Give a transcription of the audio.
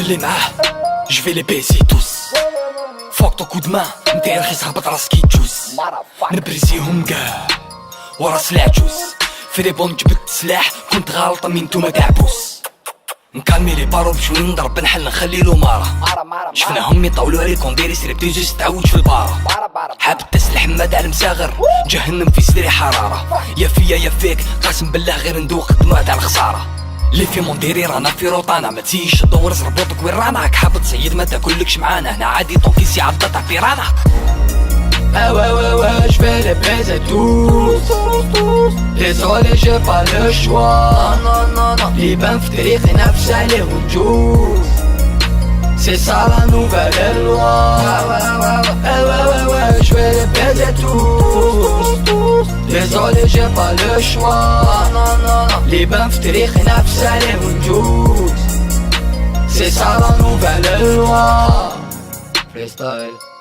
اللي معاه جو في لي بيزي توس فوق طو كود مان نتايا رخيص هبط راسك يجوز نبريزيهم كاع وراس العجوز في لي بون جبت سلاح كنت غالطة من نتوما كعبوس نكالمي لي بارو بشوي نضرب نحل نخليلو مارا شفناهم يطولوا عليك ونديري سريب تيجي تعوج في البارة حاب تسلح حماد على المساغر جهنم في صدري حرارة يا فيا يا فيك قاسم بالله غير ندوق دموع تاع الخسارة اللي في مونديري رانا في روطانا ما تزيش تدور زربوطك وين رانا راك حاب تصيد ما تاكلكش معانا هنا عادي طوكيسي عضة تاع بيرانا je vais les baiser tous. Désolé j'ai pas le choix. يبان في تاريخي نفس عليه ونجوز. C'est ça la nouvelle loi. Je vais les baiser tous. Désolé j'ai pas le choix. يبان في تاريخي نفس عليه ونجوز. C'est ça la nouvelle loi. Freestyle.